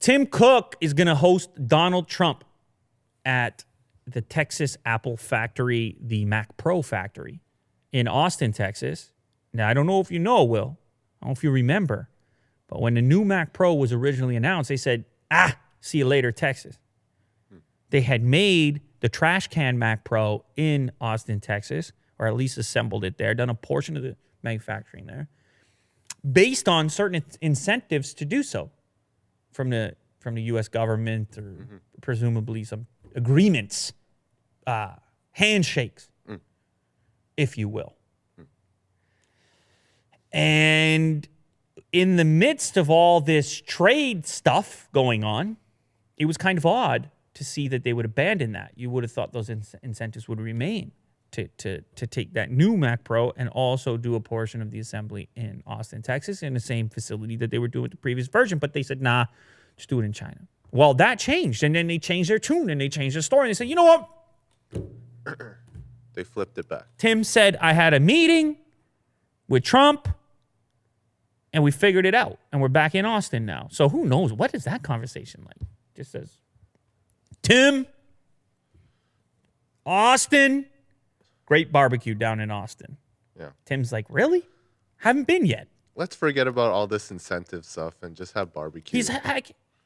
Tim Cook is going to host Donald Trump at the Texas Apple factory, the Mac Pro factory in Austin, Texas. Now, I don't know if you know, Will. I don't know if you remember. But when the new Mac Pro was originally announced, they said, see you later, Texas. They had made the trash can Mac Pro in Austin, Texas, or at least assembled it there, done a portion of the manufacturing there, based on certain incentives to do so from the U.S. government or presumably some agreements, handshakes, if you will. And in the midst of all this trade stuff going on, it was kind of odd to see that they would abandon that. You would have thought those incentives would remain to take that new Mac Pro and also do a portion of the assembly in Austin, Texas, in the same facility that they were doing with the previous version. But they said, nah, just do it in China. Well, that changed, and then they changed their tune, and they changed their story, and they said, you know what? They flipped it back. Tim said, I had a meeting with Trump, and we figured it out, and we're back in Austin now. So who knows? What is that conversation like? Just says, Tim, Austin, great barbecue down in Austin. Yeah. Tim's like, really? Haven't been yet. Let's forget about all this incentive stuff and just have barbecue.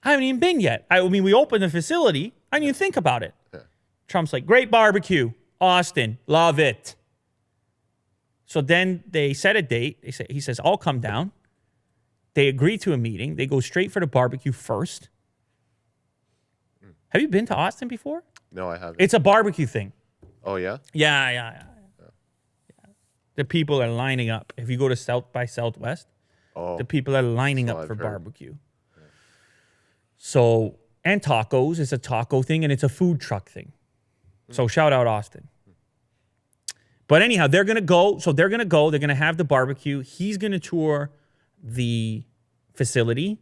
I haven't even been yet. I mean, we opened the facility. I didn't even think about it. Yeah. Trump's like, great barbecue, Austin, love it. So then they set a date. He says, I'll come down. They agree to a meeting. They go straight for the barbecue first. Have you been to Austin before? No, I haven't. It's a barbecue thing. Oh, yeah? Yeah. The people are lining up. If you go to South by Southwest, the people are lining up for barbecue. Yeah. So, and tacos. It's a taco thing, and it's a food truck thing. So shout out Austin. But anyhow, they're going to go. So they're going to go. They're going to have the barbecue. He's going to tour the facility.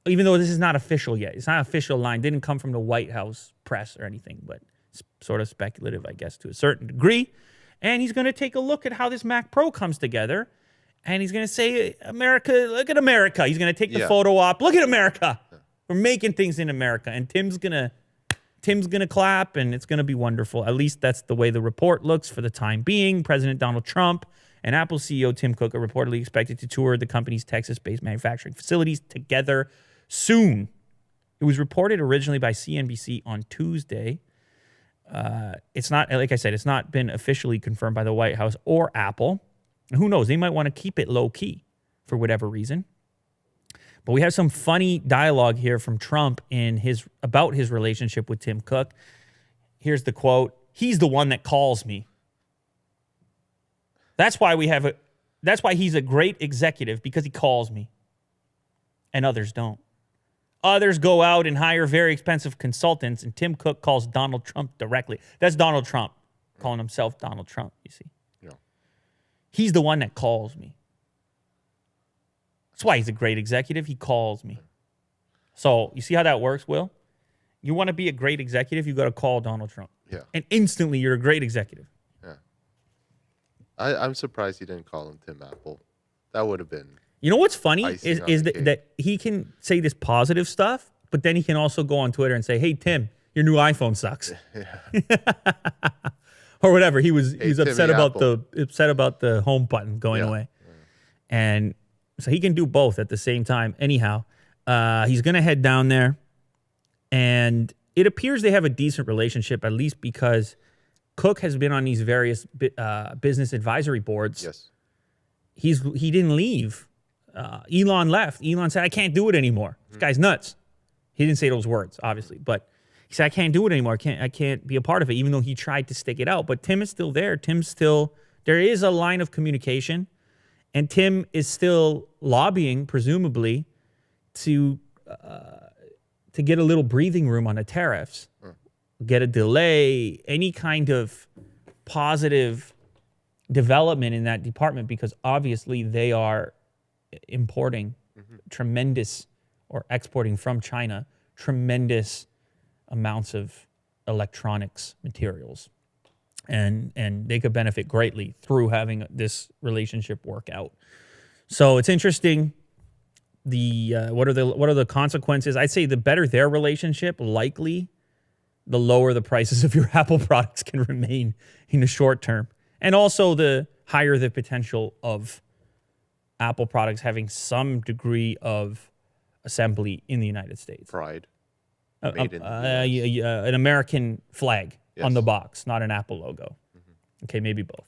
Even though this is not official yet. It's not an official line. Didn't come from the White House press or anything, but it's sort of speculative, I guess, to a certain degree. And he's going to take a look at how this Mac Pro comes together. And he's going to say, America, look at America. He's going to take the photo op. Look at America. We're making things in America. And Tim's going to clap, and it's going to be wonderful. At least that's the way the report looks for the time being. President Donald Trump and Apple CEO Tim Cook are reportedly expected to tour the company's Texas-based manufacturing facilities together soon. It was reported originally by CNBC on Tuesday. It's not, like I said, it's not been officially confirmed by the White House or Apple. And who knows? They might want to keep it low-key for whatever reason. But we have some funny dialogue here from Trump about his relationship with Tim Cook. Here's the quote. He's the one that calls me. That's why he's a great executive, because he calls me. And others don't. Others go out and hire very expensive consultants, and Tim Cook calls Donald Trump directly. That's Donald Trump calling himself Donald Trump, you see. Yeah. He's the one that calls me. That's why he's a great executive. He calls me. So you see how that works, Will? You want to be a great executive, you got to call Donald Trump. Yeah. And instantly you're a great executive. Yeah. I'm surprised he didn't call him Tim Apple. That would have been... You know what's funny is that he can say this positive stuff, but then he can also go on Twitter and say, hey, Tim, your new iPhone sucks. Or whatever. He was upset about the home button going away. Yeah. And so he can do both at the same time. Anyhow, he's going to head down there. And it appears they have a decent relationship, at least because Cook has been on these various business advisory boards. Yes. He didn't leave. Elon left. Elon said, I can't do it anymore. This guy's nuts. He didn't say those words, obviously, but he said, I can't do it anymore. I can't be a part of it, even though he tried to stick it out. But Tim is still there. There is a line of communication, and Tim is still lobbying, presumably, to get a little breathing room on the tariffs, get a delay, any kind of positive development in that department, because obviously they are importing tremendous, or exporting from China, tremendous amounts of electronics materials. And they could benefit greatly through having this relationship work out. So it's interesting. what are the consequences? I'd say the better their relationship, likely the lower the prices of your Apple products can remain in the short term. And also the higher the potential of Apple products having some degree of assembly in the United States. Pride. Made in the US. An American flag on Yes. the box, not an Apple logo. Okay, maybe both.